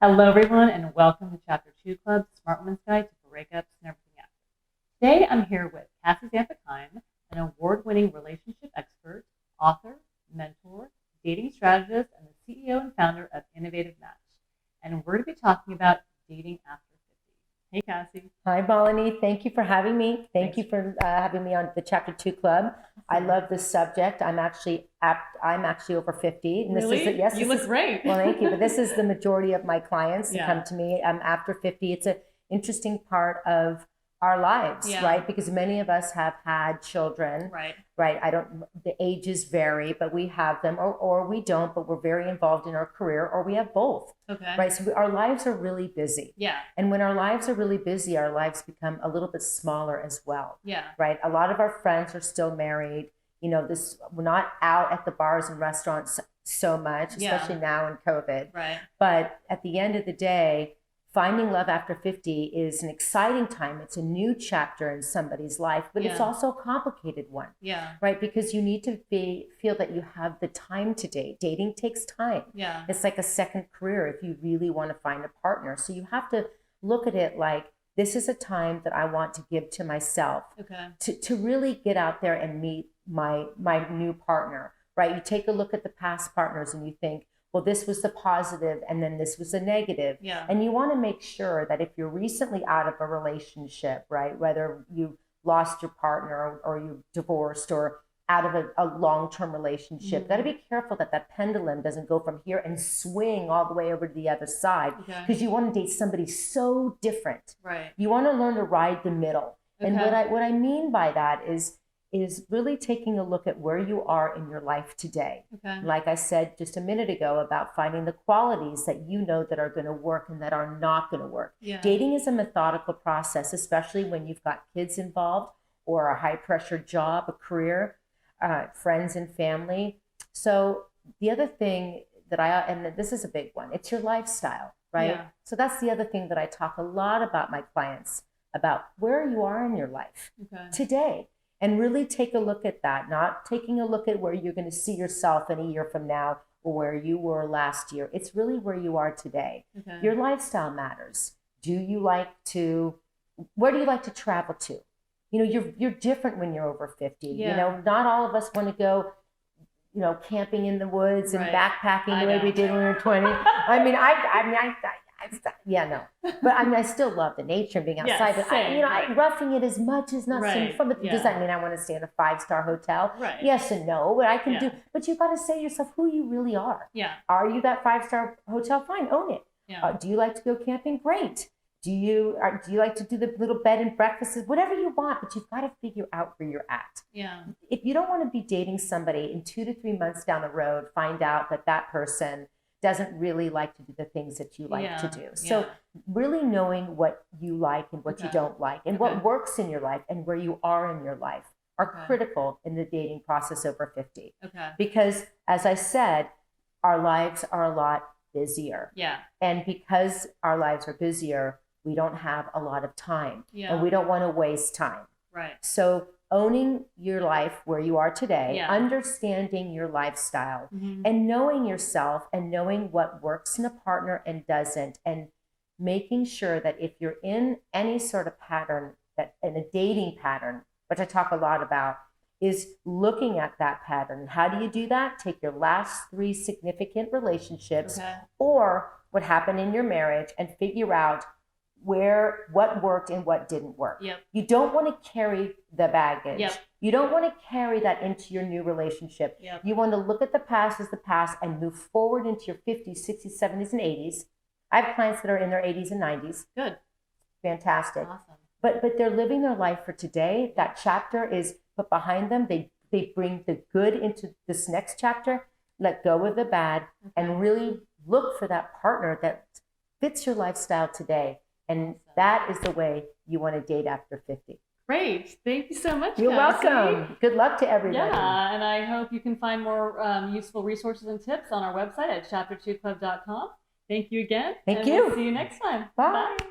Hello, everyone, and welcome to Chapter 2 Club, Smart Woman's Guide to Breakups and Everything After. Today, I'm here with Cassie Zampa-Keim, an award-winning relationship expert, author, mentor, dating strategist, and the CEO and founder of Innovative Match. And we're going to be talking about dating after 50. Hey, Cassie. Hi, Malinee. Thank you for having me. Thank Thanks. you for having me on the Chapter 2 Club. I love this subject. I'm actually over 50. And Really? You look great. Well, thank you. But this is the majority of my clients that Yeah. come to me. I'm after 50. It's an interesting part of our lives, Yeah. right? Because many of us have had children, Right. right? The ages vary, but we have them, or we don't, but we're very involved in our career, or we have both, Okay. right? So our lives are really busy. Yeah. And when our lives are really busy, our lives become a little bit smaller as well, Yeah. right? A lot of our friends are still married. We're not out at the bars and restaurants so much, Yeah. especially now in COVID. Right. But at the end of the day, finding love after 50 is an exciting time. It's a new chapter in somebody's life, but it's Yeah. also a complicated one, Yeah. right? Because you need to feel that you have the time to date. Dating takes time. Yeah. It's like a second career if you really want to find a partner. So you have to look at it like, this is a time that I want to give to myself Okay. to really get out there and meet my new partner, right? You take a look at the past partners and you think, well, this was the positive and then this was the negative. Yeah. And you want to make sure that if you're recently out of a relationship, right, whether you lost your partner or you divorced or out of a long-term relationship, got to be careful that that pendulum doesn't go from here and swing all the way over to the other side, Okay. because you want to date somebody so different. Right. You want to learn to ride the middle. And Okay. what I mean by that is really taking a look at where you are in your life today. Okay. Like I said just a minute ago about finding the qualities that you know that are going to work and that are not going to work. Yeah. Dating is a methodical process, especially when you've got kids involved or a high pressure job, a career, friends and family. So the other thing and this is a big one, it's your lifestyle, right? Yeah. So that's the other thing that I talk a lot about my clients, about where you are in your life Okay. today. And really take a look at that, not taking a look at where you're going to see yourself in a year from now or where you were last year. It's really where you are today. Okay. Your lifestyle matters. Where do you like to travel to? You're different when you're over 50. Yeah. Not all of us want to go, camping in the woods and Right. backpacking I the way know. we did when we were 20. Yeah, no. But I still love the nature and being Yeah, outside. But same, right. I'm roughing it as much as not so Right, fun. But yeah. does that mean I want to stay in a 5-star hotel? Right. Yes and no. But I can Yeah. But you got to say to yourself who you really are. Yeah. Are you that 5-star hotel? Fine, own it. Yeah. Do you like to go camping? Great. Do you like to do the little bed and breakfasts? Whatever you want, but you've got to figure out where you're at. Yeah. If you don't want to be dating somebody in 2 to 3 months down the road, find out that person doesn't really like to do the things that you like to do. So Yeah. really knowing what you like and what you Okay. don't like and Okay. what works in your life and where you are in your life are Okay. critical in the dating process over 50. Okay. Because as I said, our lives are a lot busier. Yeah. And because our lives are busier, we don't have a lot of time. Yeah. And we don't want to waste time. Right. So owning your life where you are today, Yeah. understanding your lifestyle, Mhm. and knowing yourself and knowing what works in a partner and doesn't, and making sure that if you're in any sort of pattern, that in a dating pattern, which I talk a lot about, is looking at that pattern. How do you do that? Take your last 3 significant relationships Okay. or what happened in your marriage and figure out what worked and what didn't work. Yep. You don't want to carry the baggage. Yep. You don't want to carry that into your new relationship. Yep. You want to look at the past as the past and move forward into your 50s, 60s, 70s, and 80s. I have clients that are in their 80s and 90s. Good. Fantastic. Awesome. But they're living their life for today. That chapter is put behind them. They bring the good into this next chapter, let go of the bad, and really look for that partner that fits your lifestyle today. And that is the way you want to date after 50. Great. Thank you so much, You're Cassie. welcome. Good luck to everybody. Yeah, and I hope you can find more useful resources and tips on our website at chapter2club.com. Thank you again. Thank and you. We'll see you next time. Bye. Bye.